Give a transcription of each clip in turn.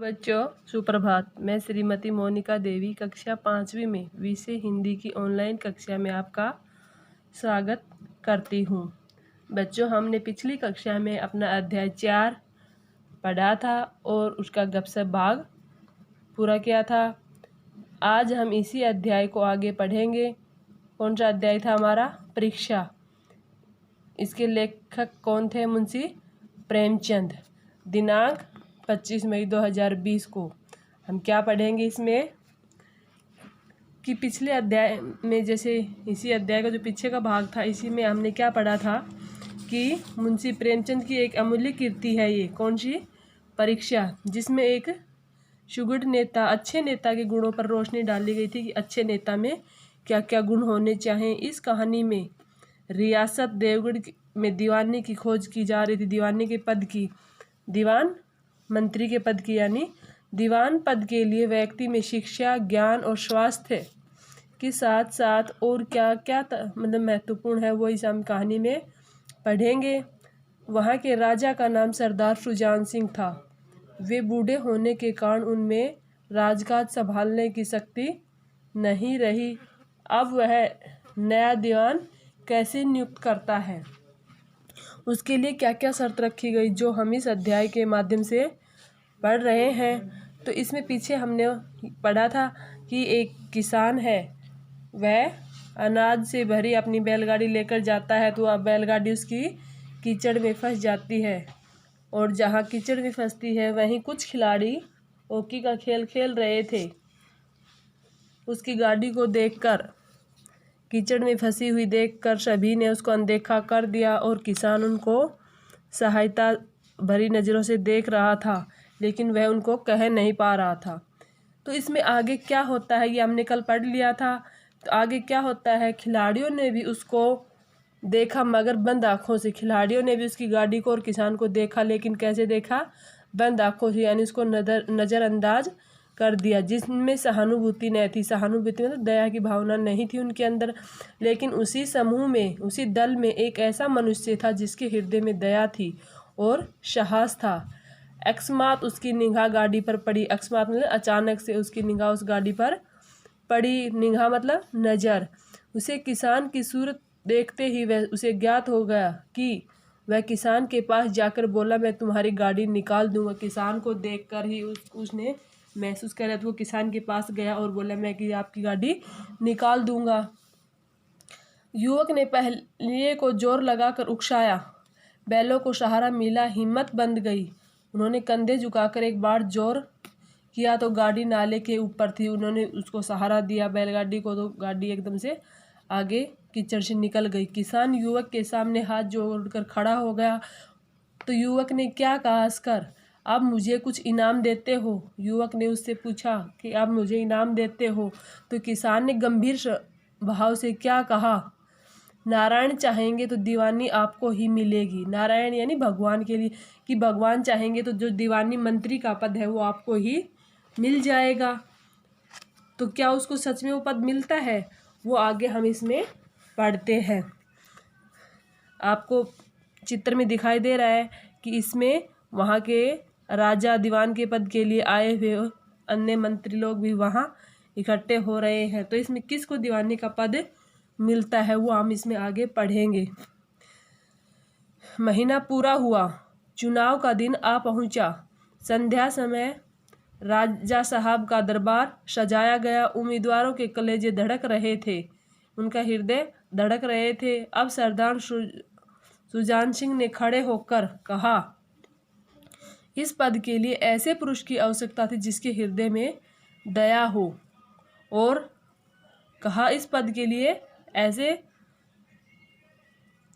बच्चों सुप्रभात। मैं श्रीमती मोनिका देवी कक्षा 5वीं में विषय हिंदी की ऑनलाइन कक्षा में आपका स्वागत करती हूँ। बच्चों, हमने पिछली कक्षा में अपना अध्याय 4 पढ़ा था और उसका गपशप भाग पूरा किया था। आज हम इसी अध्याय को आगे पढ़ेंगे। कौन सा अध्याय था हमारा? परीक्षा। इसके लेखक कौन थे? मुंशी प्रेमचंद। दिनांक 25 मई 2020 को हम क्या पढ़ेंगे इसमें कि पिछले अध्याय में, जैसे इसी अध्याय का जो पीछे का भाग था, इसी में हमने क्या पढ़ा था कि मुंशी प्रेमचंद की एक अमूल्य कीर्ति है ये कौन सी? परीक्षा, जिसमें एक सुगढ़ नेता, अच्छे नेता के गुणों पर रोशनी डाली गई थी कि अच्छे नेता में क्या क्या गुण होने चाहिए। इस कहानी में रियासत देवगढ़ में दीवानी की खोज की जा रही थी, दीवानी के पद की, दीवान मंत्री के पद की, यानी दीवान पद के लिए व्यक्ति में शिक्षा, ज्ञान और स्वास्थ्य के साथ साथ और क्या क्या मतलब महत्वपूर्ण है वो इस हम कहानी में पढ़ेंगे। वहाँ के राजा का नाम सरदार सुजान सिंह था। वे बूढ़े होने के कारण उनमें राजकाज संभालने की शक्ति नहीं रही। अब वह नया दीवान कैसे नियुक्त करता है, उसके लिए क्या क्या शर्त रखी गई, जो हम इस अध्याय के माध्यम से पढ़ रहे हैं। तो इसमें पीछे हमने पढ़ा था कि एक किसान है, वह अनाज से भरी अपनी बैलगाड़ी लेकर जाता है, तो अब बैलगाड़ी उसकी कीचड़ में फंस जाती है, और जहाँ कीचड़ में फंसती है वहीं कुछ खिलाड़ी हॉकी का खेल खेल रहे थे। उसकी गाड़ी को देखकर, कीचड़ में फंसी हुई देखकर सभी ने उसको अनदेखा कर दिया और किसान उनको सहायता भरी नज़रों से देख रहा था, लेकिन वह उनको कह नहीं पा रहा था। तो इसमें आगे क्या होता है ये हमने कल पढ़ लिया था। तो आगे क्या होता है, खिलाड़ियों ने भी उसको देखा, मगर बंद आँखों से। खिलाड़ियों ने भी उसकी गाड़ी को और किसान को देखा, लेकिन कैसे देखा? बंद आँखों से, यानी उसको नज़रअंदाज कर दिया, जिसमें सहानुभूति नहीं थी। सहानुभूति मतलब दया की भावना नहीं थी उनके अंदर। लेकिन उसी समूह में, उसी दल में एक ऐसा मनुष्य था जिसके हृदय में दया थी और साहस था। अकस्मात उसकी निगाह गाड़ी पर पड़ी। अकस्मात मतलब अचानक से उसकी निगाह उस गाड़ी पर पड़ी। निगाह मतलब नज़र। उसे किसान की सूरत देखते ही वह उसे ज्ञात हो गया कि वह किसान के पास जाकर बोला, मैं तुम्हारी गाड़ी निकाल दूंगा। किसान को देखकर ही उसने महसूस कर, तो वो किसान के पास गया और बोला, मैं कि आपकी गाड़ी निकाल दूंगा। युवक ने पहलिए को जोर लगाकर उकसाया, बैलों को सहारा मिला, हिम्मत बंध गई। उन्होंने कंधे झुकाकर एक बार जोर किया तो गाड़ी नाले के ऊपर थी। उन्होंने उसको सहारा दिया बैलगाड़ी को, तो गाड़ी एकदम से आगे कीचड़ से निकल गई। किसान युवक के सामने हाथ जोड़कर खड़ा हो गया। तो युवक ने क्या कहा? हंसकर, अब मुझे कुछ इनाम देते हो? युवक ने उससे पूछा कि अब मुझे इनाम देते हो? तो किसान ने गंभीर भाव से क्या कहा? नारायण चाहेंगे तो दीवानी आपको ही मिलेगी। नारायण यानी भगवान के लिए, कि भगवान चाहेंगे तो जो दीवानी मंत्री का पद है वो आपको ही मिल जाएगा। तो क्या उसको सच में वो पद मिलता है? वो आगे हम इसमें पढ़ते हैं। आपको चित्र में दिखाई दे रहा है कि इसमें वहाँ के राजा दीवान के पद के लिए आए हुए अन्य मंत्री लोग भी वहाँ इकट्ठे हो रहे हैं। तो इसमें किसको दीवानी का पद मिलता है वो हम इसमें आगे पढ़ेंगे। महीना पूरा हुआ, चुनाव का दिन आ पहुंचा। संध्या समय राजा साहब का दरबार सजाया गया। उम्मीदवारों के कलेजे धड़क रहे थे, उनका हृदय धड़क रहे थे। अब सरदार सुजान सिंह ने खड़े होकर कहा, इस पद के लिए ऐसे पुरुष की आवश्यकता थी जिसके हृदय में दया हो। और कहा, इस पद के लिए ऐसे,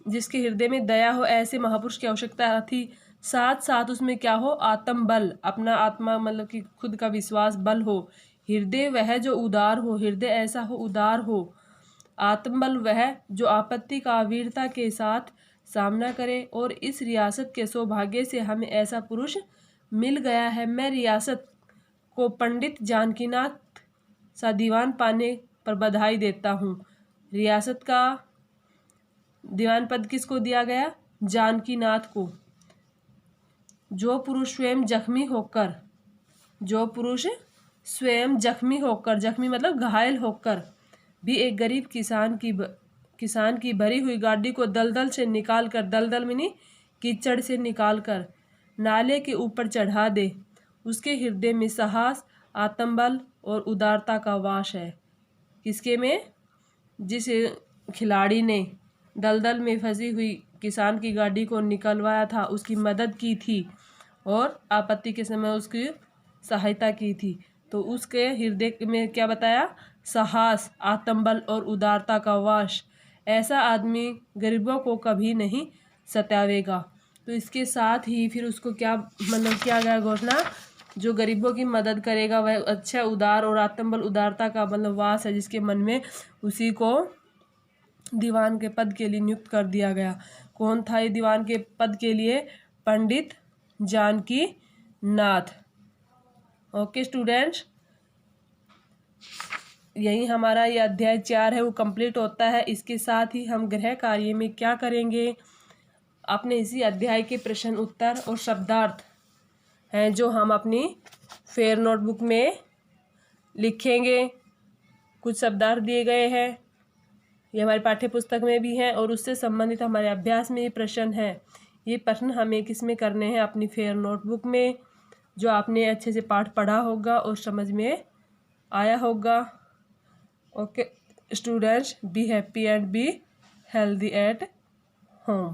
जिसके हृदय में दया हो, ऐसे महापुरुष की आवश्यकता थी। साथ साथ उसमें क्या हो? आत्म बल, अपना आत्मा मतलब कि खुद का विश्वास बल हो। हृदय वह जो उदार हो, हृदय ऐसा हो उदार हो। आत्मबल वह जो आपत्ति का वीरता के साथ सामना करे। और इस रियासत के सौभाग्य से हमें ऐसा पुरुष मिल गया है। मैं रियासत को पंडित जानकीनाथ सा दीवान पाने पर बधाई देता हूँ। रियासत का दीवान पद किसको दिया गया? जानकीनाथ को। जो पुरुष स्वयं जख्मी होकर जो पुरुष स्वयं जख्मी होकर, जख्मी मतलब घायल होकर भी एक गरीब किसान की भरी हुई गाड़ी को दलदल से निकाल कर, दलदल में नहीं कीचड़ से निकाल कर नाले के ऊपर चढ़ा दे, उसके हृदय में साहस, आत्मबल और उदारता का वास है। किसके में? जिस खिलाड़ी ने दलदल में फंसी हुई किसान की गाड़ी को निकलवाया था, उसकी मदद की थी और आपत्ति के समय उसकी सहायता की थी, तो उसके हृदय में क्या बताया? साहस, आत्मबल और उदारता का वास। ऐसा आदमी गरीबों को कभी नहीं सतावेगा। तो इसके साथ ही फिर उसको क्या मतलब किया गया घोषणा? जो गरीबों की मदद करेगा वह अच्छा, उदार और आत्मबल, उदारता का मतलब वास है जिसके मन में, उसी को दीवान के पद के लिए नियुक्त कर दिया गया। कौन था ये दीवान के पद के लिए? पंडित जानकी नाथ। ओके स्टूडेंट्स, यही हमारा ये अध्याय 4 है वो कंप्लीट होता है। इसके साथ ही हम गृह कार्य में क्या करेंगे? अपने इसी अध्याय के प्रश्न उत्तर और शब्दार्थ हैं जो हम अपनी फेयर नोटबुक में लिखेंगे। कुछ शब्दार्थ दिए गए हैं, ये हमारी पाठ्य पुस्तक में भी हैं और उससे संबंधित हमारे अभ्यास में ये प्रश्न हैं। ये प्रश्न हमें किस में करने हैं? अपनी फेयर नोटबुक में, जो आपने अच्छे से पाठ पढ़ा होगा और समझ में आया होगा। Okay students, be happy and be healthy at home.